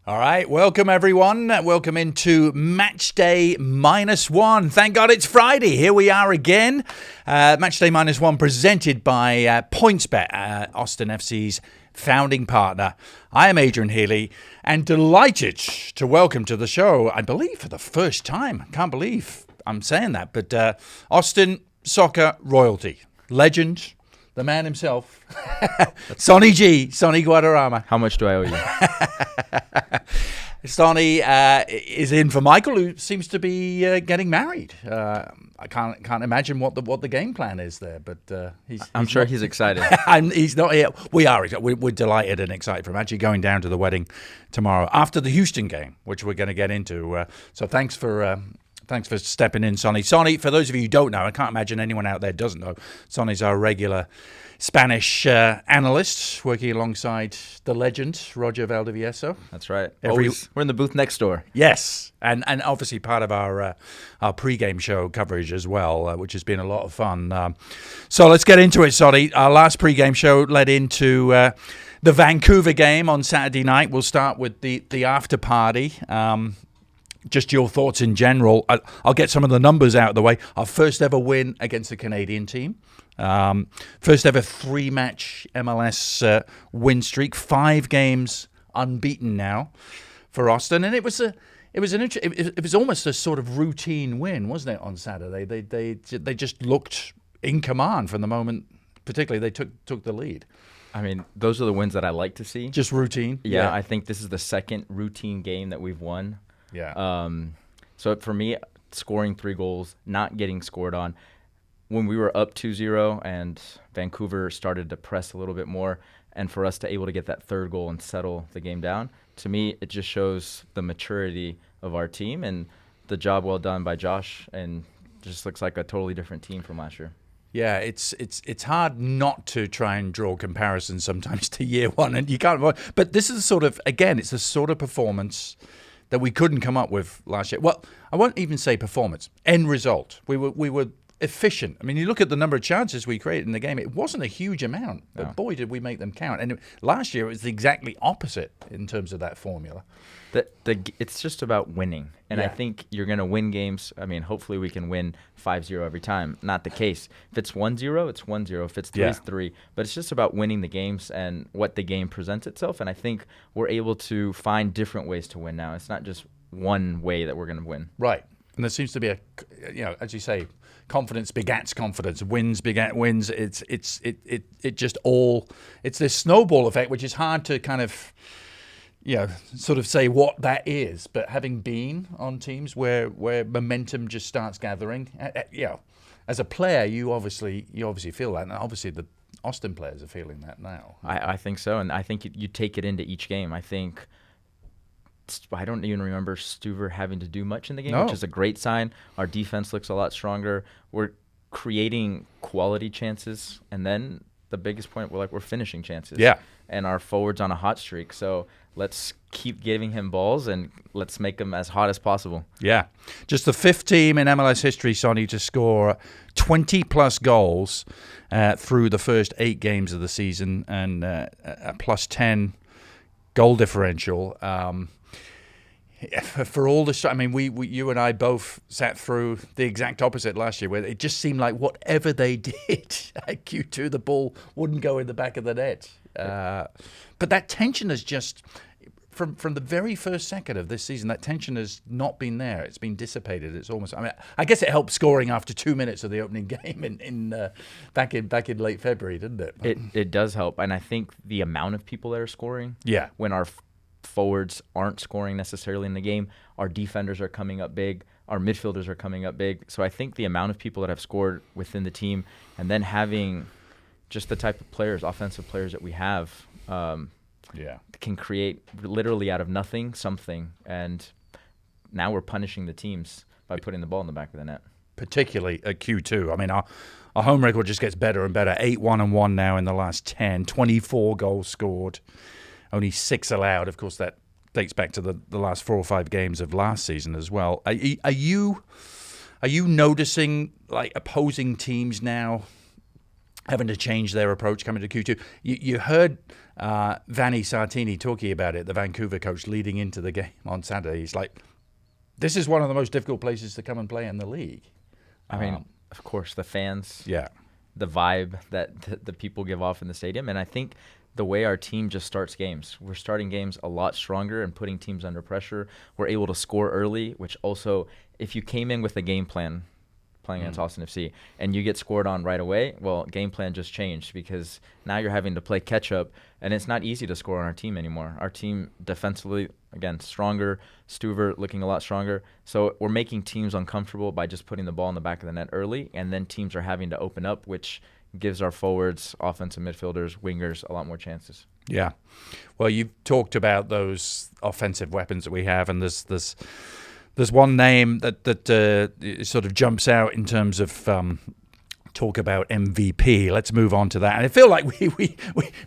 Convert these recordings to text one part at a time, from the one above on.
All right, welcome everyone. Welcome into Matchday -1. Thank God it's Friday. Here we are again. Matchday -1 presented by PointsBet, Austin FC's founding partner. I am Adrian Healey and delighted to welcome to the show, I believe for the first time. I can't believe I'm saying that, but Austin soccer royalty, legend, the man himself, Sonny Guadarrama. How much do I owe you? Sonny is in for Michael, who seems to be getting married. I can't imagine what the game plan is there, but I'm sure he's excited. He's not here. We're delighted and excited for him actually going down to the wedding tomorrow after the Houston game, which we're going to get into. So thanks for stepping in, Sonny. Sonny, for those of you who don't know, I can't imagine anyone out there doesn't know, Sonny's our regular Spanish analyst working alongside the legend, Roger Valdivieso. That's right. We're in the booth next door. Yes, and obviously part of our pre-game show coverage as well, which has been a lot of fun. So let's get into it, Sonny. Our last pre-game show led into the Vancouver game on Saturday night. We'll start with the after party. Just your thoughts in general. I'll get some of the numbers out of the way. Our first ever win against a Canadian team. First ever 3-match MLS win streak. 5 games unbeaten now for Austin, and it was almost a sort of routine win, wasn't it? On Saturday, they just looked in command from the moment, particularly they took the lead. I mean, those are the wins that I like to see. Just routine. Yeah, I think this is the second routine game that we've won. Yeah. So for me, scoring 3 goals, not getting scored on, when we were up 2-0 and Vancouver started to press a little bit more, and for us to able to get that 3rd goal and settle the game down, to me, it just shows the maturity of our team and the job well done by Josh, and just looks like a totally different team from last year. Yeah, it's hard not to try and draw comparisons sometimes to year one, and you can't. But this is it's a sort of performance that we couldn't come up with last year. Well, I won't even say performance. End result. We were efficient. I mean, you look at the number of chances we created in the game. It wasn't a huge amount, but boy, did we make them count. And last year, it was the exactly opposite in terms of that formula. It's just about winning. And I think you're going to win games. I mean, hopefully we can win 5-0 every time. Not the case. If it's 1-0, it's 1-0. If it's 3, it's 3. But it's just about winning the games and what the game presents itself. And I think we're able to find different ways to win now. It's not just one way that we're going to win. Right. And there seems to be as you say, confidence begats confidence. Wins begat wins. It's this snowball effect, which is hard to kind of sort of say what that is, but having been on teams where momentum just starts gathering, as a player, you obviously feel that, and obviously the Austin players are feeling that now. I think so, and I think you take it into each game. I don't even remember Stuver having to do much in the game, which is a great sign. Our defense looks a lot stronger. We're creating quality chances, and then the biggest point, we're finishing chances. Yeah. And our forward's on a hot streak, so let's keep giving him balls and let's make him as hot as possible. Yeah. Just the 5th team in MLS history, Sonny, to score 20-plus goals through the first 8 games of the season, and a plus 10 goal differential. For all the, I mean, you and I both sat through the exact opposite last year, where it just seemed like whatever they did at Q2, the ball wouldn't go in the back of the net. But that tension has just, from the very first second of this season, that tension has not been there. It's been dissipated. It's almost, I mean, I guess it helped scoring after 2 minutes of the opening game back in late February, didn't it? It does help, and I think the amount of people that are scoring. Yeah. When our forwards aren't scoring necessarily in the game, our defenders are coming up big, our midfielders are coming up big. So I think the amount of people that have scored within the team, and then having just the type of players, offensive players that we have, can create literally out of nothing something. And now we're punishing the teams by putting the ball in the back of the net. Particularly at Q2. I mean, our home record just gets better and better. 8-1-1 now in the last 10, 24 goals scored. Only 6 allowed. Of course, that dates back to the last 4 or 5 games of last season as well. Are you noticing like opposing teams now having to change their approach coming to Q2. You heard Vanni Sartini talking about it, the Vancouver coach, leading into the game on Saturday. He's like, this is one of the most difficult places to come and play in the league. I mean, of course, the fans, Yeah. the vibe that the people give off in the stadium. And I think the way our team just starts games, we're starting games a lot stronger and putting teams under pressure. We're able to score early, which also, if you came in with a game plan playing against Austin FC and you get scored on right away, well, game plan just changed because now you're having to play catch up, and it's not easy to score on our team anymore. Our team defensively, again, stronger, Stuver looking a lot stronger. So we're making teams uncomfortable by just putting the ball in the back of the net early, and then teams are having to open up, which gives our forwards, offensive midfielders, wingers a lot more chances. Yeah. Well, you've talked about those offensive weapons that we have, and there's one name that sort of jumps out in terms of talk about MVP. Let's move on to that. And I feel like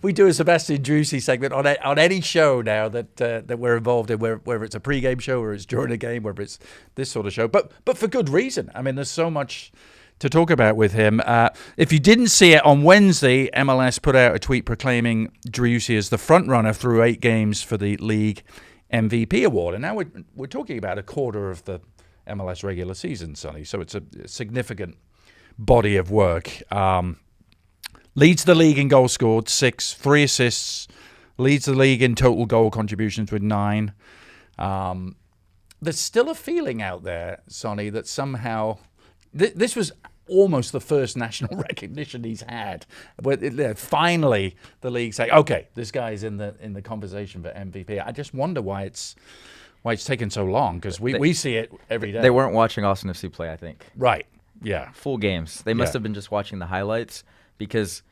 we do a Sebastian Driussi segment on any show now that we're involved in, whether it's a pre-game show or it's during a game, whether it's this sort of show. But for good reason. I mean, there's so much to talk about with him. If you didn't see it on Wednesday, MLS put out a tweet proclaiming Driussi as the front runner through 8 games for the league MVP award. And now we're talking about a quarter of the MLS regular season, Sonny. So it's a significant body of work. Leads the league in goals scored, 6, 3 assists. Leads the league in total goal contributions with 9. There's still a feeling out there, Sonny, that somehow this was almost the first national recognition he's had. But finally, the league say, "Okay, this guy's in the conversation for MVP." I just wonder why it's taken so long, because we see it every day. They weren't watching Austin FC play, I think. Right. Yeah. Full games. They must have been just watching the highlights, because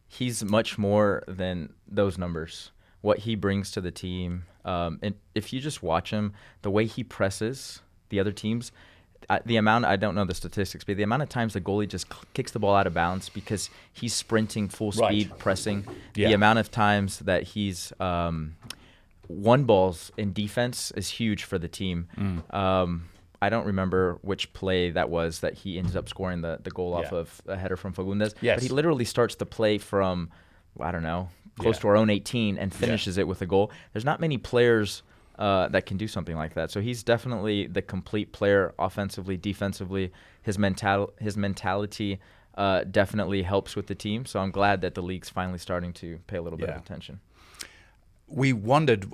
he's much more than those numbers. What he brings to the team, and if you just watch him, the way he presses the other teams. The amount, I don't know the statistics, but the amount of times the goalie just kicks the ball out of bounds because he's sprinting full speed, pressing. Yeah. The amount of times that he's won balls in defense is huge for the team. I don't remember which play that was that he ended up scoring the goal off of a header from Fagundes. Yes. But he literally starts the play from, I don't know, close to our own 18 and finishes it with a goal. There's not many players that can do something like that. So he's definitely the complete player, offensively, defensively. His mentality definitely helps with the team. So I'm glad that the league's finally starting to pay a little bit of attention. We wondered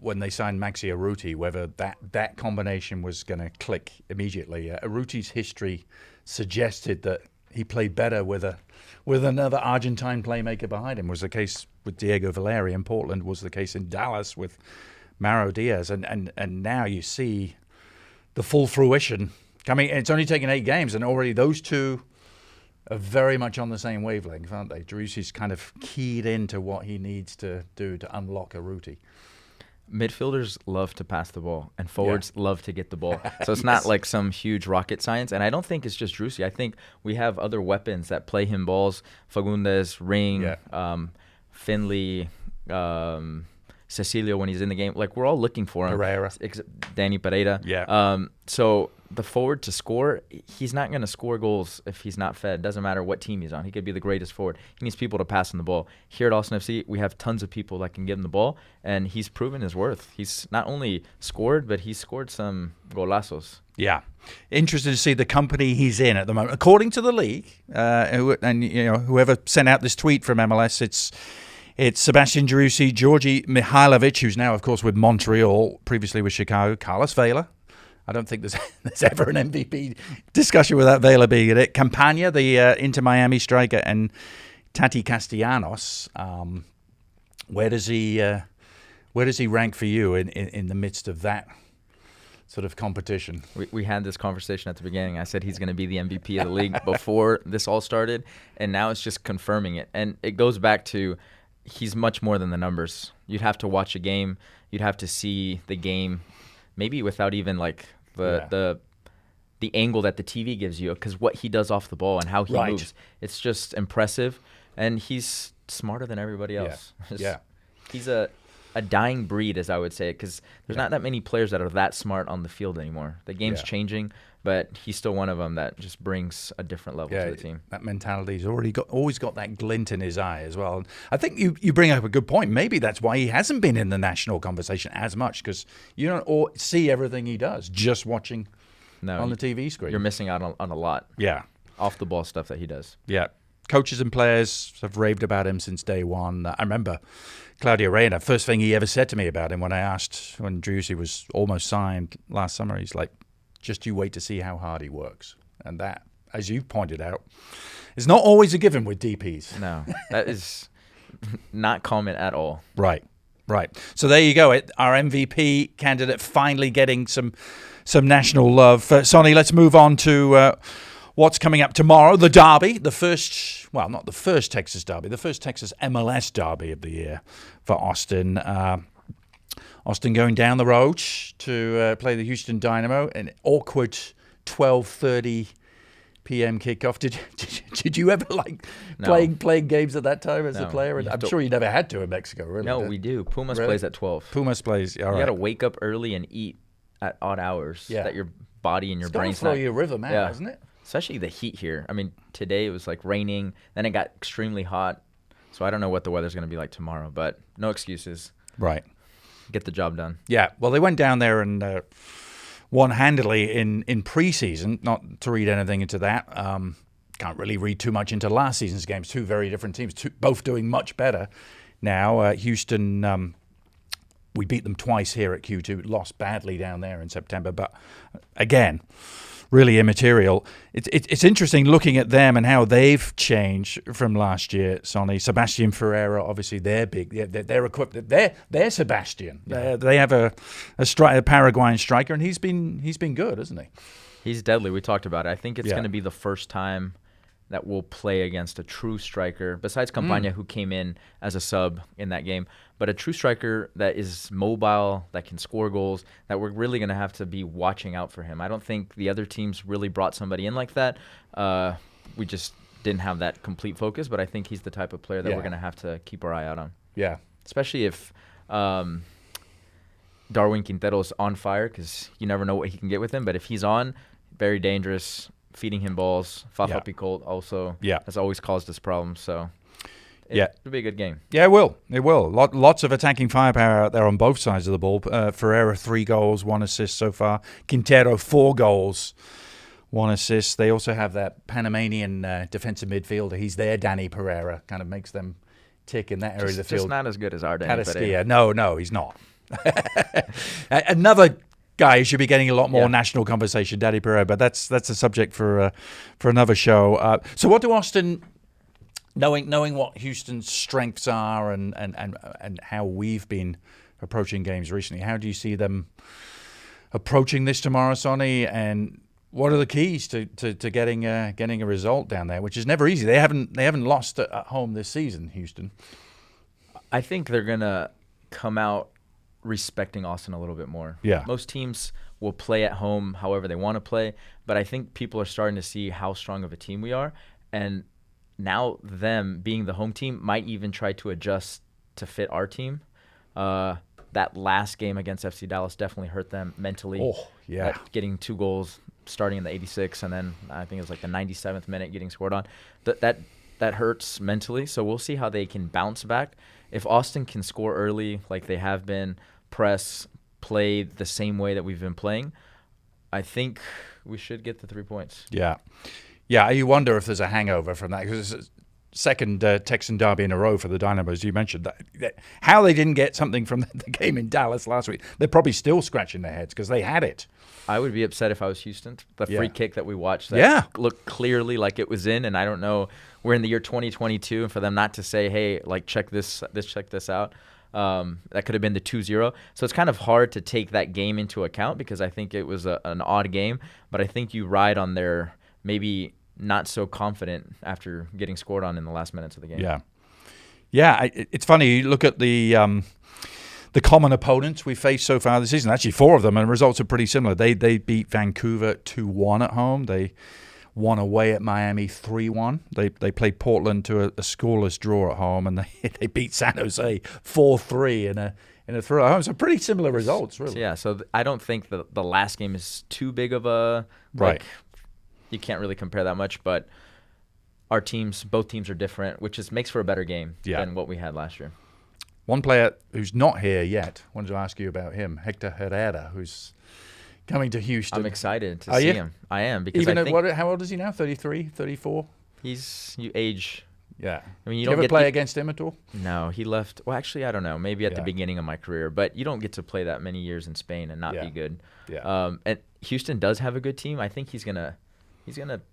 when they signed Maxi Urruti whether that combination was going to click immediately. Urruti's history suggested that he played better with another Argentine playmaker behind him. Was the case with Diego Valeri in Portland, was the case in Dallas with Mauro Diaz, and now you see the full fruition coming. It's only taken 8 games, and already those two are very much on the same wavelength, aren't they? Driussi's kind of keyed into what he needs to do to unlock Urruti. Midfielders love to pass the ball, and forwards love to get the ball. So it's not like some huge rocket science. And I don't think it's just Driussi. I think we have other weapons that play him balls. Fagundes, Ring, Finley, Cecilio when he's in the game. Like, we're all looking for him. Pereira. Danny Pereira. Yeah. So the forward to score, he's not going to score goals if he's not fed. Doesn't matter what team he's on. He could be the greatest forward. He needs people to pass him the ball. Here at Austin FC, we have tons of people that can give him the ball, and he's proven his worth. He's not only scored, but he's scored some golazos. Yeah. Interested to see the company he's in at the moment. According to the league, whoever sent out this tweet from MLS, it's Sebastian Driussi, Georgi Mihailovic, who's now, of course, with Montreal, previously with Chicago, Carlos Vela. I don't think there's ever an MVP discussion without Vela being in it. Campagna, the Inter Miami striker, and Tati Castellanos. Where does he rank for you in the midst of that sort of competition? We had this conversation at the beginning. I said he's going to be the MVP of the league before this all started, and now it's just confirming it. And it goes back to he's much more than the numbers. You'd have to watch a game. You'd have to see the game, maybe without even like the angle that the TV gives you, because what he does off the ball and how he moves, it's just impressive. And he's smarter than everybody else. Yeah. He's a dying breed, as I would say, because there's not that many players that are that smart on the field anymore. The game's changing. but he's still one of them that just brings a different level to the team. That mentality's always got that glint in his eye as well. I think you bring up a good point. Maybe that's why he hasn't been in the national conversation as much, because you don't see everything he does just watching on the TV screen. You're missing out on a lot. Yeah. Off the ball stuff that he does. Yeah. Coaches and players have raved about him since day one. I remember Claudio Reyna, first thing he ever said to me about him when I asked when Driussi was almost signed last summer, he's like, just you wait to see how hard he works. And that, as you pointed out, is not always a given with DPs. No, that is not common at all. Right. So there you go. Our MVP candidate finally getting some national love. Sonny, let's move on to what's coming up tomorrow. The Derby, not the first Texas Derby, the first Texas MLS Derby of the year for Austin. Austin going down the road to play the Houston Dynamo. An awkward 12:30 p.m. kickoff. Did you ever playing games at that time as a player? I'm sure you never had to in Mexico, really. No, we do. Pumas plays at 12. Pumas plays. All right. You got to wake up early and eat at odd hours that your body and your brain's throw your rhythm out, isn't it? Especially the heat here. I mean, today it was like raining, then it got extremely hot. So I don't know what the weather's going to be like tomorrow, but no excuses. Right. Get the job done. Yeah. Well, they went down there and won handily in preseason. Not to read anything into that. Can't really read too much into last season's games. Two very different teams, both doing much better now. Houston, we beat them twice here at Q2. Lost badly down there in September, but again, really immaterial. It's interesting looking at them and how they've changed from last year, Sonny. Sebastian Ferreira, obviously, they're big. They're equipped. They're Sebastian. Yeah. They have a Paraguayan striker, and he's been good, hasn't he? He's deadly. We talked about it. I think it's going to be the first time that we'll play against a true striker, besides Campagna, who came in as a sub in that game, but a true striker that is mobile, that can score goals, that we're really going to have to be watching out for him. I don't think the other teams really brought somebody in like that. We just didn't have that complete focus, but I think he's the type of player that we're going to have to keep our eye out on. Yeah. Especially if Darwin Quintero's on fire, because you never know what he can get with him, but if he's on, very dangerous. Feeding him balls. Fafa Picoult also has always caused us problems. So it'll be a good game. Yeah, it will. Lots of attacking firepower out there on both sides of the ball. Ferreira, 3 goals, 1 assist so far. Quintero, 4 goals, 1 assist. They also have that Panamanian defensive midfielder. He's there, Danny Pereira. Kind of makes them tick in that area of the field. Just not as good as our Danny Pereira. No, he's not. Another guy who should be getting a lot more national conversation, Danny Pereira, but that's a subject for another show. So what do Austin, knowing what Houston's strengths are and how we've been approaching games recently, how do you see them approaching this tomorrow, Sonny? And what are the keys to getting a result down there, which is never easy? They haven't lost at home this season, Houston. I think they're gonna come out respecting Austin a little bit more. Yeah. Most teams will play at home however they want to play, but I think people are starting to see how strong of a team we are, and now them being the home team might even try to adjust to fit our team. That last game against FC Dallas definitely hurt them mentally. Oh, yeah. Getting 2 goals starting in the 86th, and then I think it was like the 97th minute getting scored on. That hurts mentally, so we'll see how they can bounce back. If Austin can score early like they have been, press, play the same way that we've been playing, I think we should get the 3 points. Yeah. You wonder if there's a hangover from that, because it's second Texan derby in a row for the Dynamos. You mentioned that how they didn't get something from the game in Dallas last week. They're probably still scratching their heads because they had it. I would be upset if I was Houston. The free kick that we watched that looked clearly like it was in, and I don't know. We're in the year 2022, and for them not to say, hey, like, check this out, that could have been the 2-0. So it's kind of hard to take that game into account because I think it was an odd game, but I think you ride on their maybe not so confident after getting scored on in the last minutes of the game. Yeah. It's funny. You look at the common opponents we faced so far this season. Actually, 4 of them, and results are pretty similar. They beat Vancouver 2-1 at home. They won away at Miami 3-1. They played Portland to a scoreless draw at home, and they beat San Jose 4-3 in a thrill at home. So pretty similar results, really. So, yeah, so I don't think the last game is too big of a right. You can't really compare that much, but both teams are different, which makes for a better game than what we had last year. One player who's not here yet, wanted to ask you about him, Hector Herrera, who's coming to Houston. I'm excited to see him. I am, because even how old is he now? 33, 34? You age. Yeah. I mean, you ever play against him at all? No, he left. Well, actually, I don't know. Maybe at the beginning of my career, but you don't get to play that many years in Spain and not be good. Yeah. And Houston does have a good team. I think he's gonna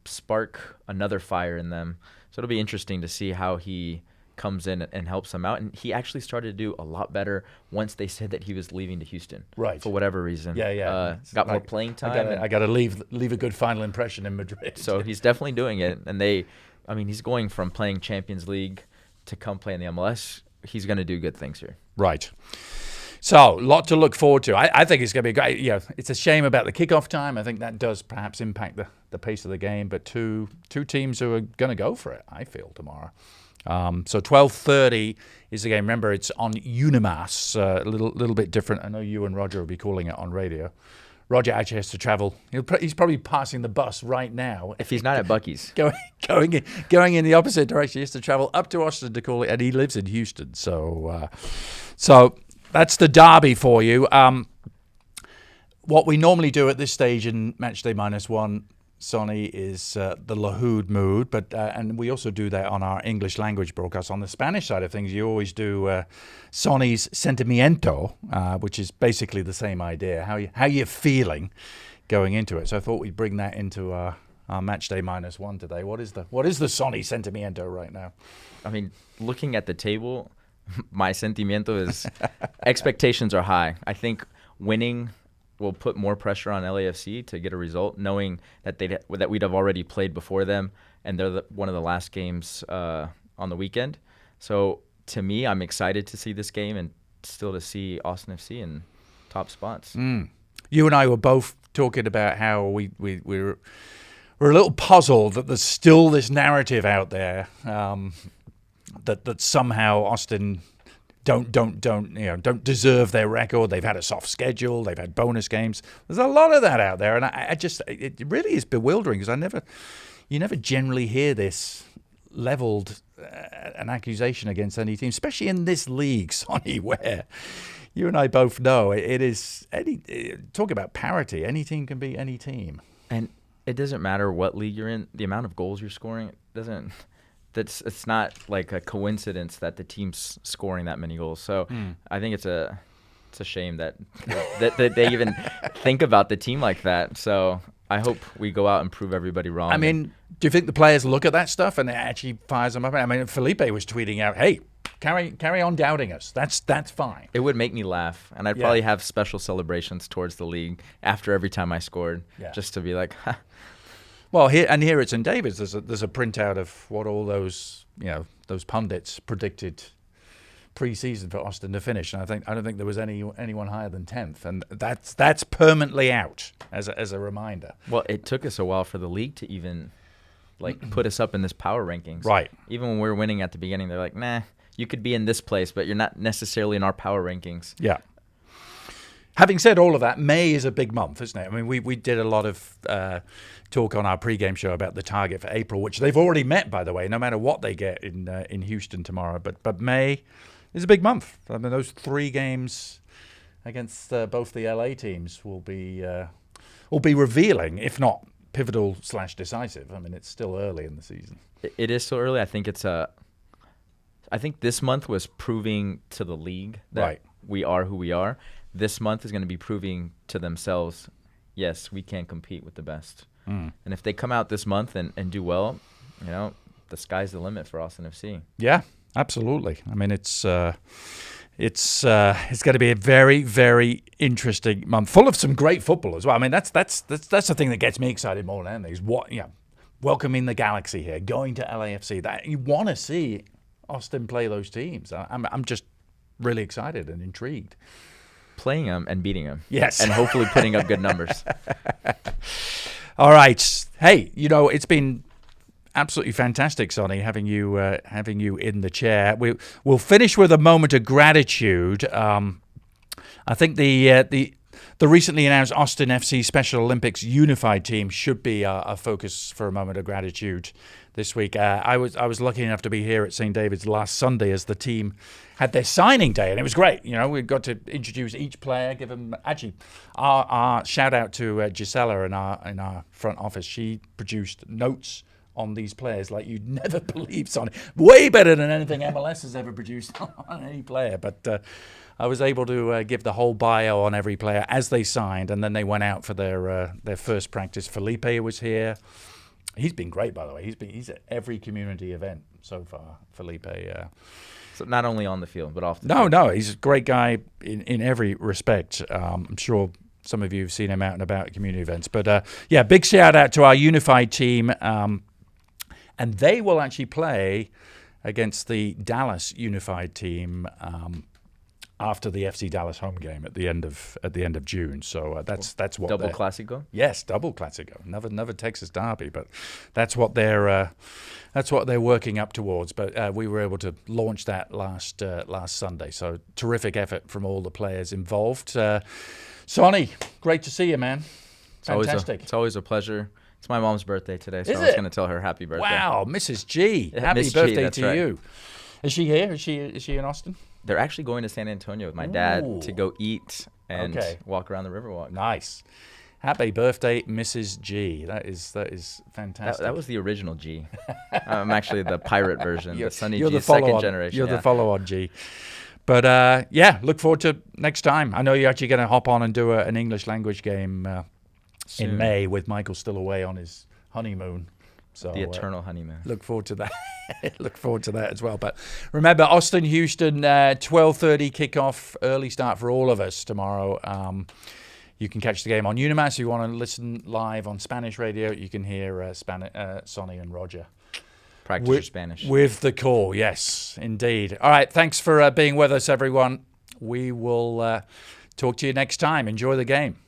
spark another fire in them. So it'll be interesting to see how he comes in and helps them out. And he actually started to do a lot better once they said that he was leaving to Houston. Right. For whatever reason. Yeah. Got more playing time. I got to leave a good final impression in Madrid. So he's definitely doing it. And he's going from playing Champions League to come play in the MLS. He's going to do good things here. Right. So, a lot to look forward to. I think it's going to be great. It's a shame about the kickoff time. I think that does perhaps impact the pace of the game. But two teams who are going to go for it, I feel, tomorrow. So 12:30 is the game. Remember, it's on Unimas, a little bit different. I know you and Roger will be calling it on radio. Roger actually has to travel. He's probably passing the bus right now. If he's not at Buc-ee's. Going in the opposite direction. He has to travel up to Austin to call it, and he lives in Houston. So that's the derby for you. What we normally do at this stage in Matchday -1, Sonny, is the Lahoud mood, but and we also do that on our English language broadcast. On the Spanish side of things, you always do Sonny's sentimiento, which is basically the same idea. How you're feeling going into it. So I thought we'd bring that into our Matchday -1 today. What is the Sonny sentimiento right now? I mean, looking at the table, my sentimiento is expectations are high. I think winning will put more pressure on LAFC to get a result, knowing that we'd have already played before them, and they're one of the last games on the weekend. So to me, I'm excited to see this game and still to see Austin FC in top spots. You and I were both talking about how we're a little puzzled that there's still this narrative out there that somehow Austin don't deserve their record. They've had a soft schedule. They've had bonus games. There's a lot of that out there, and it really is bewildering because you never generally hear this leveled an accusation against any team, especially in this league, Sonny, where you and I both know it is talk about parity. Any team can beat any team, and it doesn't matter what league you're in. The amount of goals you're scoring doesn't. It's not like a coincidence that the team's scoring that many goals. So I think it's a shame that they even think about the team like that. So I hope we go out and prove everybody wrong. I mean, do you think the players look at that stuff and it actually fires them up? I mean, Felipe was tweeting out, "Hey, carry on doubting us. That's fine." It would make me laugh, and I'd probably have special celebrations towards the league after every time I scored, just to be like, ha. Well, here at St. David's, there's a printout of what all those pundits predicted pre-season for Austin to finish, and I don't think there was anyone higher than 10th, and that's permanently out as a reminder. Well, it took us a while for the league to even put us up in this power rankings. Right. Even when we were winning at the beginning, they're like, "Nah, you could be in this place, but you're not necessarily in our power rankings." Yeah. Having said all of that, May is a big month, isn't it? I mean, we did a lot of talk on our pregame show about the target for April, which they've already met, by the way, no matter what they get in Houston tomorrow. But May is a big month. I mean, those 3 games against both the LA teams will be revealing, if not pivotal / decisive. I mean, it's still early in the season. It is still early. I think I think this month was proving to the league that we are who we are. This month is going to be proving to themselves, yes, we can compete with the best. And if they come out this month and do well, the sky's the limit for Austin FC. Yeah, absolutely. I mean, it's going to be a very, very interesting month, full of some great football as well. I mean, that's the thing that gets me excited more than anything is welcoming the Galaxy here, going to LAFC. That you want to see Austin play those teams. I'm just really excited and intrigued. Playing them and beating them. Yes. And hopefully putting up good numbers. All right. Hey, it's been absolutely fantastic, Sonny, having you in the chair. We'll finish with a moment of gratitude. I think the recently announced Austin FC Special Olympics unified team should be a focus for a moment of gratitude this week. I was lucky enough to be here at St. David's last Sunday as the team had their signing day, and it was great. You know, we got to introduce each player, give them actually our shout out to Gisela in our front office. She produced notes on these players like you'd never believe, Sonny. Way better than anything MLS has ever produced on any player. But I was able to give the whole bio on every player as they signed, and then they went out for their first practice. Felipe was here. He's been great, by the way. He's at every community event so far, Felipe. So not only on the field, but off the field. No, he's a great guy in every respect. I'm sure some of you have seen him out and about at community events. But yeah, big shout out to our unified team. And they will actually play against the Dallas unified team after the FC Dallas home game at the end of June. So that's what double Clasico. Yes, double Clasico. Another Texas derby, but that's what they're working up towards. But we were able to launch that last Sunday. So terrific effort from all the players involved. Sonny, great to see you, man. Fantastic. It's always a pleasure. It's my mom's birthday today, so I was going to tell her happy birthday. Wow, Mrs. G. Happy Miss G, birthday to right. you. Is she here? Is she in Austin? They're actually going to San Antonio with my dad to go eat and walk around the Riverwalk. Nice. Happy birthday, Mrs. G. That is fantastic. That was the original G. I'm actually the pirate version, the Sonny G, the second generation. You're the follow-on G. But yeah, look forward to next time. I know you're actually going to hop on and do an English language game in May with Michael still away on his honeymoon. So the eternal honeymoon. Look forward to that. Look forward to that as well. But remember, Austin, Houston, 12:30 kickoff, early start for all of us tomorrow. You can catch the game on Unimax. If you want to listen live on Spanish radio, you can hear Sonny and Roger. Practice your Spanish. With the call, yes, indeed. All right, thanks for being with us, everyone. We will talk to you next time. Enjoy the game.